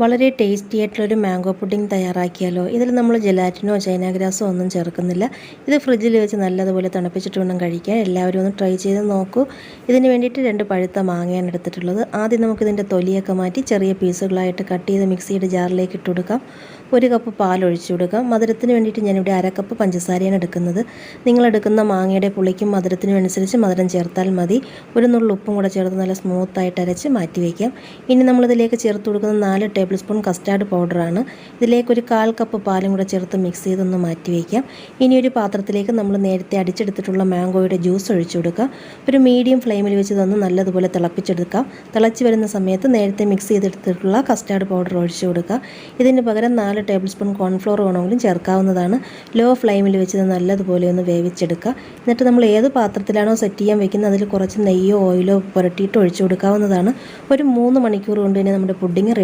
വളരെ ടേസ്റ്റി ആയിട്ടുള്ളൊരു mango pudding തയ്യാറാക്കിയാലോ. ഇതിൽ നമ്മൾ ജെലാറ്റിനോ ചൈന ഗ്രാസോ ഒന്നും ചേർക്കുന്നില്ല. ഇത് ഫ്രിഡ്ജിൽ വെച്ച് നല്ലതുപോലെ തണുപ്പിച്ചിട്ട് വേണം കഴിക്കാൻ. എല്ലാവരും ഒന്ന് ട്രൈ ചെയ്ത് നോക്കൂ. ഇതിന് വേണ്ടിയിട്ട് 2 പഴുത്ത മാങ്ങയാണ് എടുത്തിട്ടുള്ളത്. ആദ്യം നമുക്കിതിൻ്റെ തൊലിയൊക്കെ മാറ്റി ചെറിയ പീസുകളായിട്ട് കട്ട് ചെയ്ത് മിക്സിയുടെ ജാറിലേക്ക് ഇട്ട് കൊടുക്കാം. 1 കപ്പ് പാൽ ഒഴിച്ചു കൊടുക്കാം. മധുരത്തിന് വേണ്ടിയിട്ട് ഞാനിവിടെ 1/2 കപ്പ് പഞ്ചസാരയാണ് എടുക്കുന്നത്. നിങ്ങളെടുക്കുന്ന മാങ്ങയുടെ പുളിക്കും മധുരത്തിനും അനുസരിച്ച് മധുരം ചേർത്താൽ മതി. 1 നുള്ളു ഉപ്പും കൂടെ ചേർത്ത് നല്ല സ്മൂത്തായിട്ട് അരച്ച് മാറ്റി വയ്ക്കാം. ഇനി നമ്മളിതിലേക്ക് ചേർത്ത് കൊടുക്കുന്ന 4 ടേബിൾ സ്പൂൺ കസ്റ്റാർഡ് പൗഡറാണ്. ഇതിലേക്ക് ഒരു 1/4 കപ്പ് പാലും കൂടെ ചേർത്ത് മിക്സ് ചെയ്തൊന്ന് മാറ്റി വയ്ക്കാം. ഇനി ഒരു പാത്രത്തിലേക്ക് നമ്മൾ നേരത്തെ അടിച്ചെടുത്തിട്ടുള്ള മാംഗോയുടെ ജ്യൂസ് ഒഴിച്ചു കൊടുക്കുക. ഒരു മീഡിയം ഫ്ലെയിമിൽ വെച്ച് ഇതൊന്ന് നല്ലതുപോലെ തിളപ്പിച്ചെടുക്കാം. തിളച്ച് വരുന്ന സമയത്ത് നേരത്തെ മിക്സ് ചെയ്തെടുത്തിട്ടുള്ള കസ്റ്റാർഡ് പൗഡർ ഒഴിച്ചു കൊടുക്കുക. ഇതിന് പകരം 4 ടേബിൾ സ്പൂൺ കോൺഫ്ലോർ വേണമെങ്കിലും ചേർക്കാവുന്നതാണ്. ലോ ഫ്ലെയിമിൽ വെച്ച് ഇത് നല്ലതുപോലെ ഒന്ന് വേവിച്ചെടുക്കുക. എന്നിട്ട് നമ്മൾ ഏത് പാത്രത്തിലാണോ സെറ്റ് ചെയ്യാൻ വെക്കുന്നത് അതിൽ കുറച്ച് നെയ്യോ ഓയിലോ പുരട്ടിയിട്ട് ഒഴിച്ചു കൊടുക്കാവുന്നതാണ്. ഒരു 3 മണിക്കൂർ കൊണ്ട് തന്നെ നമ്മുടെ പുഡിംഗ്